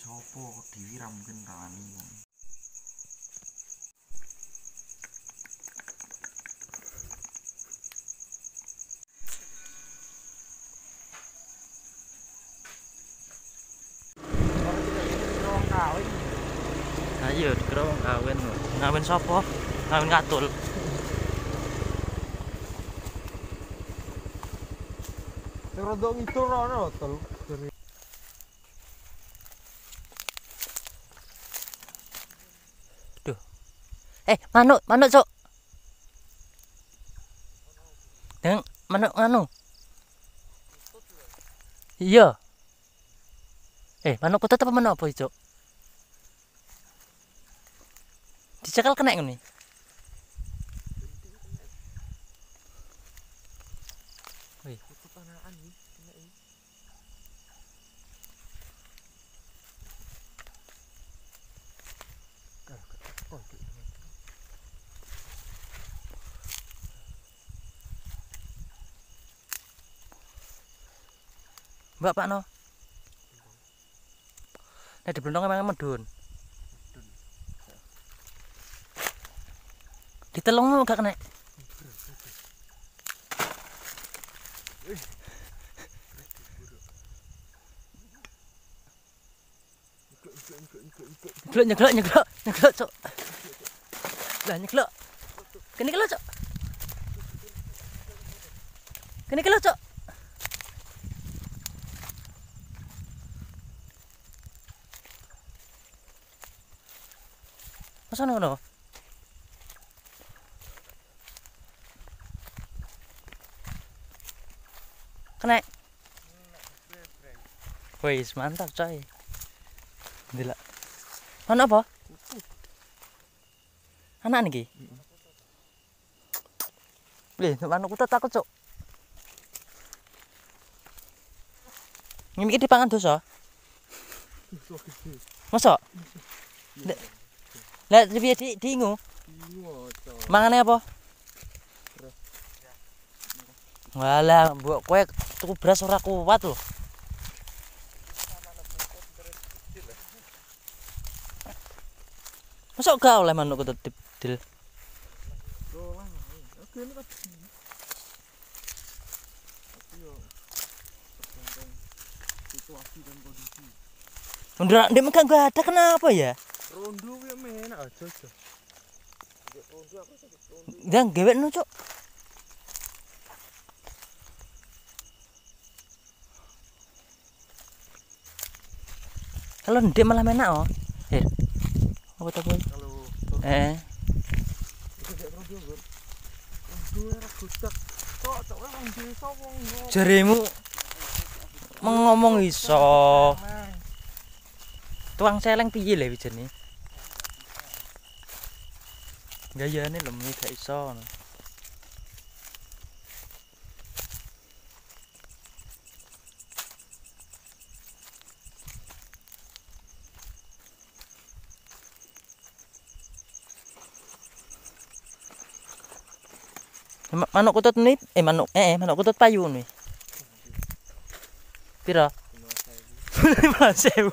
sopo diwiram mungkin rani wong. Ayo dikira wong kawin. Ngawin sapa? Ngawin katul. Sing rodok ngidul rono tol. Duh. Manuk, Cuk. Deng, manuk nganu. Iya. Manuk kutut apa manuk apa, Cuk? Dicekal kena ngene. Wih, Kepanaan iki kena iki. Mbak Pakno. Nek diblendong emang medun. Ditelung gak kena. Nyeglok, Cuk. Lah nyeglok. Kene iki lho, Cuk. Kene iki lho, Cuk. Masa ngono? Kena. Wis mantap, coy. Ndelok. Ono apa? Anak niki. Lih, manuk kutut aku, Cuk. Ngimiki dipangan dosa. Masa? Lah piye diingu? Mangane apa? Walah, mbok kowe tuku beras ora kuat lho. Masa gak oleh manuk kutut dil? Oke, ini kan. Situasi dan kondisi. Ndek megang gak ada kenapa ya? Rondo kuwi enak aja. Rondo aku sakit rondo. Ndang gewekno, Cuk. Kalau ndek malah enak oh. Apa to kuwi? Kalau rondo ora godak. Kok orang desa wong. Jaremu ngomong iso. Tuang celeng piye lho wijene? Gayane lho gak iso. Manuk kutut ni, manuk kutut payu ni. Pira? 5.000.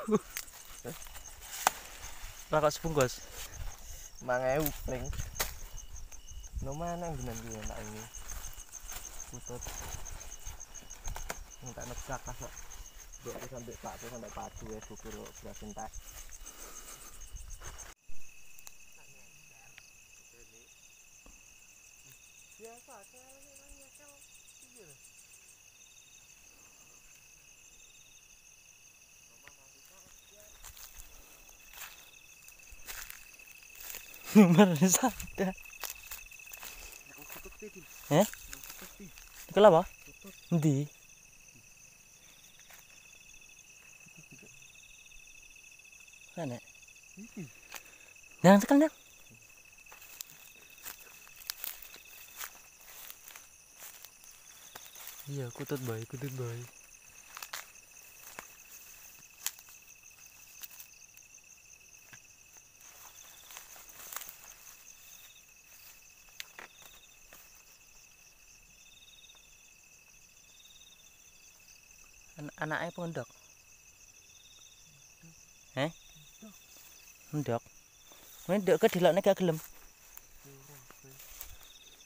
Rakok sebungkus. 5.000 pring. No mana genan iki enak ini. Kutut. Enggak nebak kok. Mbok sampai Pak sampai padu wis bukur beras entas. Biasa celeng nang nyekel piye lho. Nomor sada. Iku apa? Endi? Mana? Iki. Nang tekan nang. Iya, kutut bae. Anaknya pondok. Ndok. Ini ndok ke dilokne gak gelem.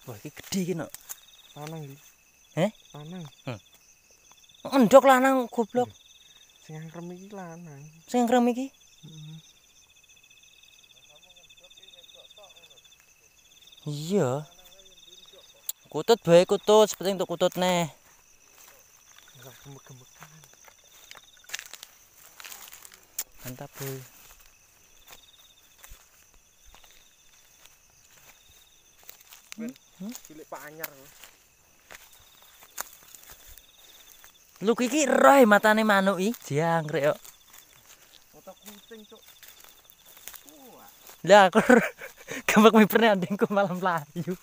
Wah, iki gedhi iki, Nok. Lanang iki. Lanang. Ndok lanang goblok. Sing ngrem iki lanang. Sing ngrem iki. Iya. Kutut bae kutut, seperti untuk kutut neh. Enggak gemek-gemekan. Mantap, Boy. Cilik Pak Anyar. Lu iki roh matane manuk iki, jangkrik kok. Otak kucing, Cuk. Lah aku gembek miperne andengku malam mlayu.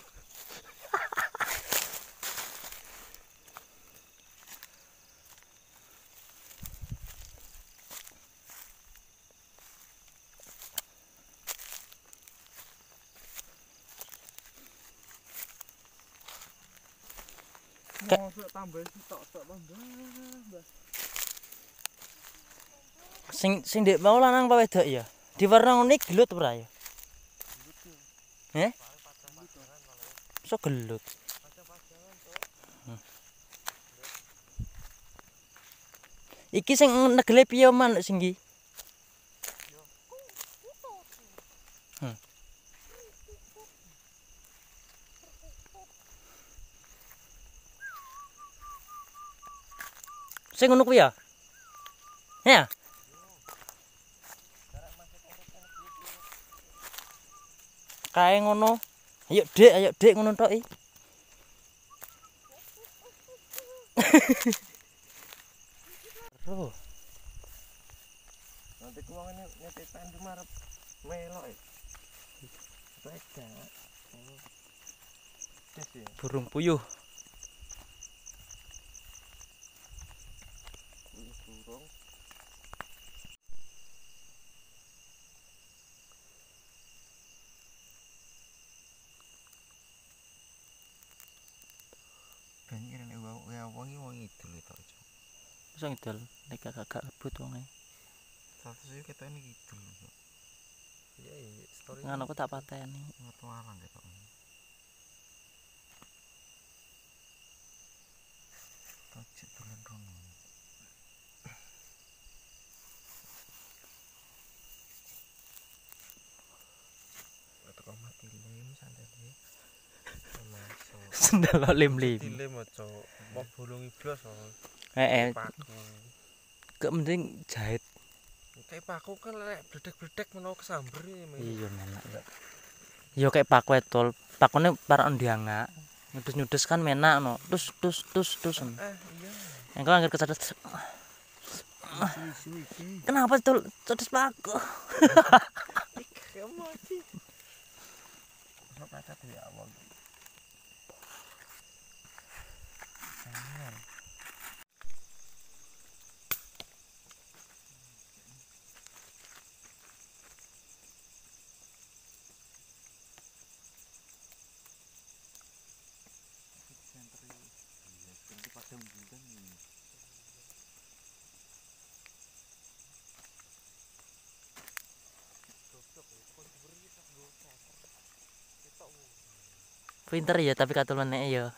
Mosok tambah sitok-tok tambah. Sing ndek mau lanang apa wedok ya? Diwarna ngene gelut ora ya? So gelut. Iki sing negele piye man sing iki? Sing ngono kuwi ya? Ya. Kae ngono. Ayo Dik ngono tok iki. Ro. Nanti ku wong nyetepan di marep melok e. Beda. Des ya. Burung puyuh. Burung. Banyak nek wong idul itu aja. Sing ngidul nek gak rebut wonge. Status iki ketone idul. Iya, story. Ngono aku tak pateni. Metu arang ketone. Tajik dolan rono. Teko mati lem sandale. Masuk. Sendal lim-lim. Dilem aja. Mau bolong iblis kok. Paku. Gak mending jahit. Kayak paku kan lek bledek-bledek menawa kesamber ya. Iya menak. Yo kayak paku etol. Pakune para ndiangak. Nyudes-nyudes kan menak no. Tus. Iya. Engko angger kecadet. Kenapa tol cedes paku? Kamu mati. Ora pacat ya awal. Pinter ya tapi katul menek ya.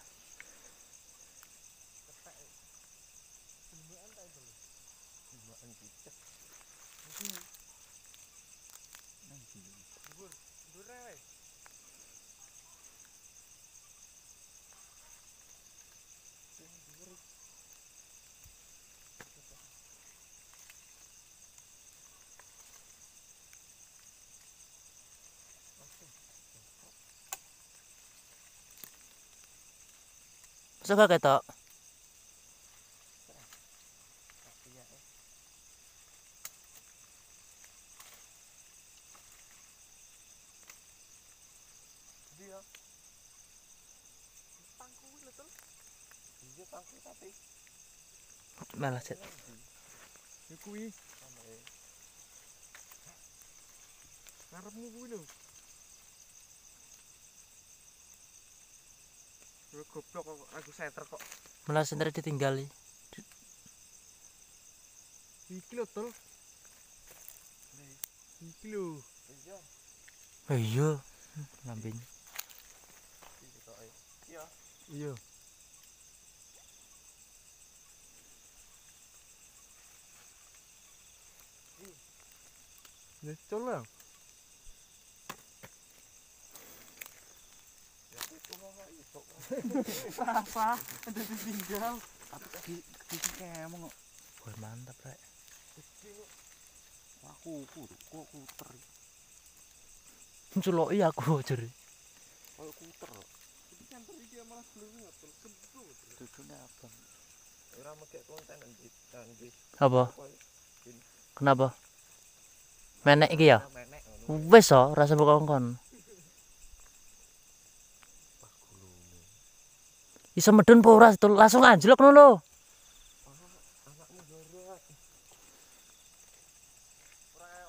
Suka ketok. Dia. Pangku lho tuh. Iya pangku tapi. Malah set. Ya kuwi. Ngarepmu kuwi lho. Lu goblok kok aku senter kok. Malah sendiri ditinggali. Iki lho, Tul. Iki lho. Iya. Lambing. Iya. Iya. Wis colong. Apa? Ada ditinggal. Tapi tadi kemong kok. Wah, mantap, Rek. Aku kok kuter. Culoki aku jere. Kayak kuter. Iki center iki malah belum ngatur kebut. Dudune abang. Ora mekek konten anjir. Apa? Kenapa? Menek iki ya? Menek ngono. Wis so, rasa bokongkon. Iso medun apa ora langsung anjlok ngono lho. Anakmu jorok.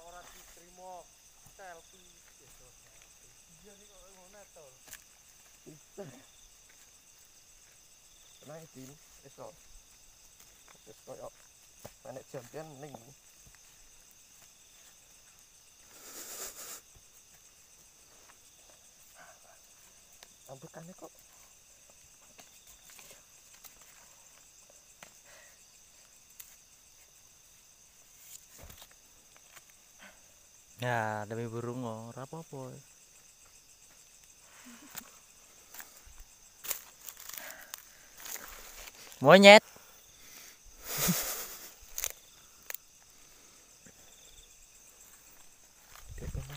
Ora diterima selfie. Iya nih kok ngono to. Nah, Din, esok. Wis koyo menek jampian ning. Ambekane kok Ya, demi burung ora apa-apa. Monyet.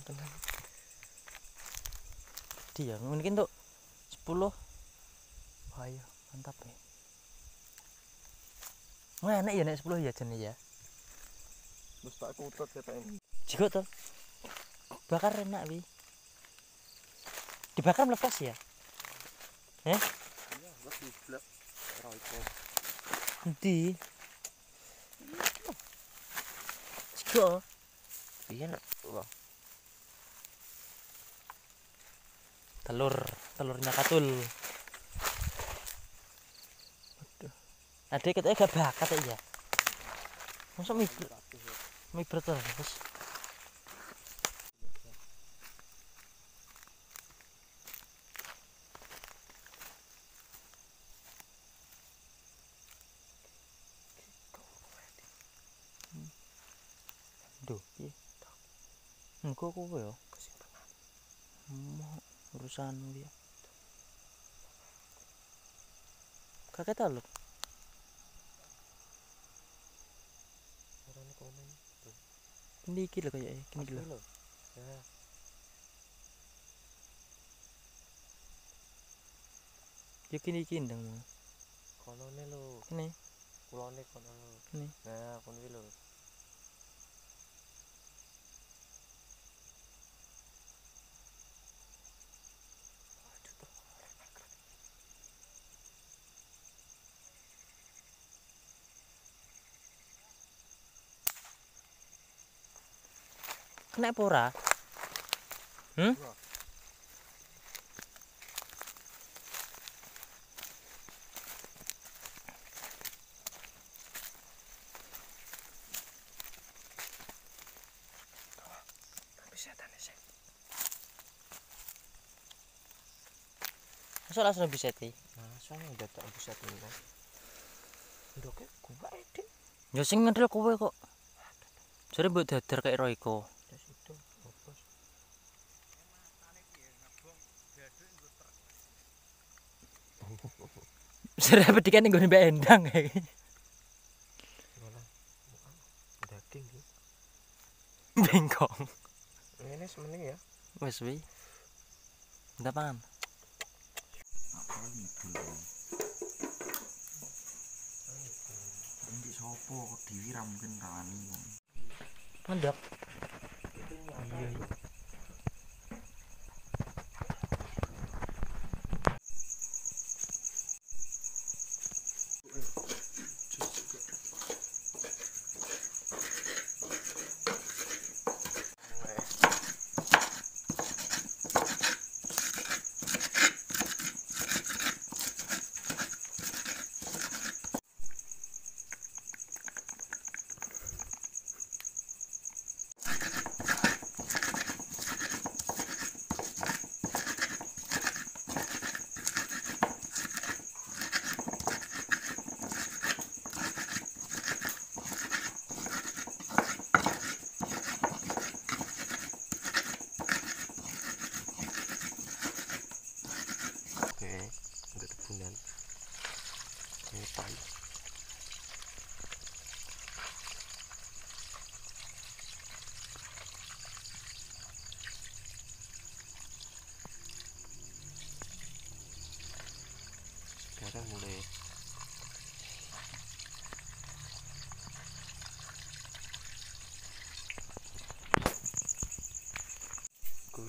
tenang. Dia mungkin tuh 10. Wah, iya, mantap nih. Wah, enak ya nek 10 ya jane ya. Wis tak kutut ketok ini. Jigo tuh. Bakar enak wi. Dibakar melepas ya? Iya, wis diblek. Ora iso. Endi? Jigo. Iya, wah. Telurnya katul. Aduh. Adek katanya gak bakat ya. Masa mibret terus. Duh, piye? Engko kowe ya kesimpenan. Urusan dia. Kakek tahu lho. Orane komen. Ini iki lho kayak gini lho. Ya. Ya gini ndang. Konone lho. Ini. Kulone kono lho. Ini. Nah, kono iki lho. Kena apa ora? Masa langsung bisa ti? Masa dadak bisa tenan. Ndoke kuwe dik. Ya sing ngendel kowe kok. Jare mbok dadar kayak Royko. Des itu bos. Jare pedikan nggone Mbak Endang kayak. Ngono. Daging iki. Bengkong. Ini sementing ya. Wes wi. Ndak pangan. Apa ngidul. Endi sopo kok diwiram mungkin rani wong. Mendap. Iya iya.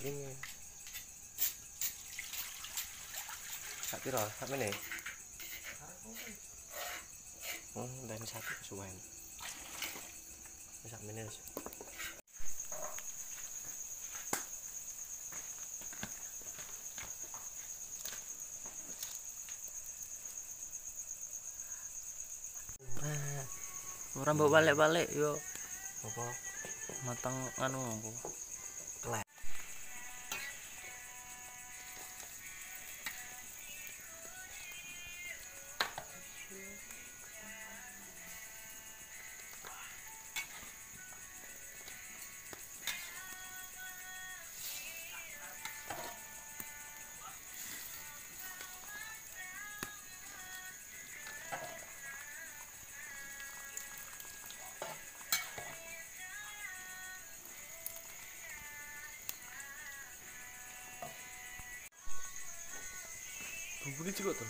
ini. Sak piro? Sak meneh. Dan satu kesuwen. Sak meneh. Ora mbok balik-balik yo Apa? mateng anu aku. Bubune juga tuh.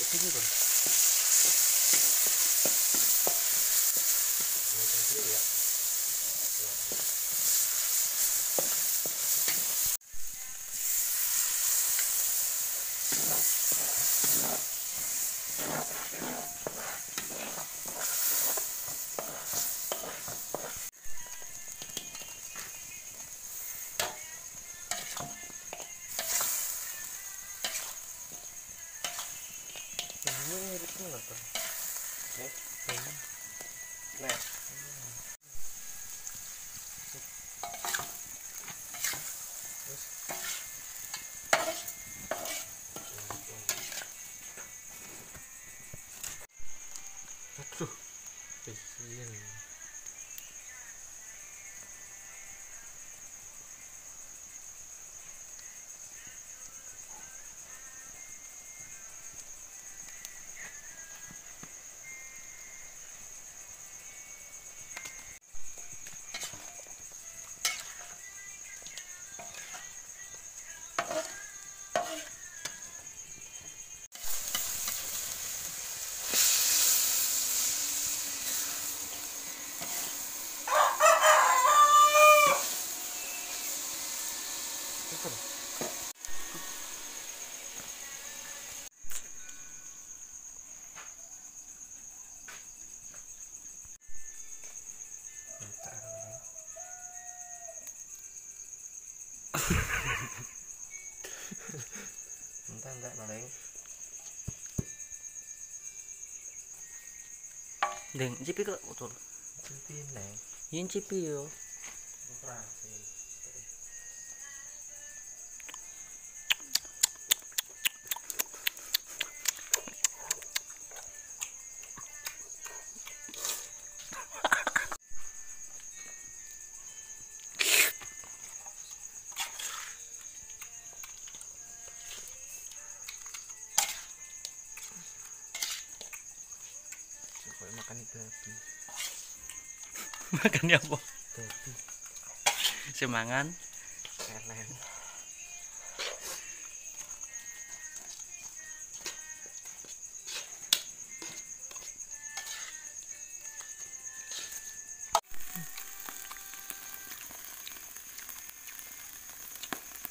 Sini tuh. Ya. Ini itu apa? Nah. Aduh. Kecil. Entar paling. Deng, cipi kok utul. Cipi neng. Yen cipi yo. Operasi. Coba makan babi. Makannya apa? Babi. Semangan. Keren.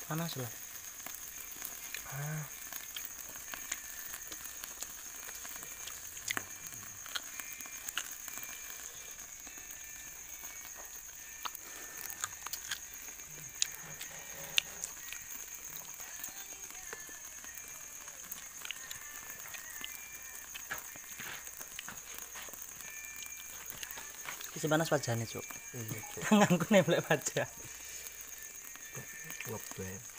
Panas lah. Isi panas wajahnya, Cuk. Iya, Cuk. Tanganku nemplek wajah. Ngebel.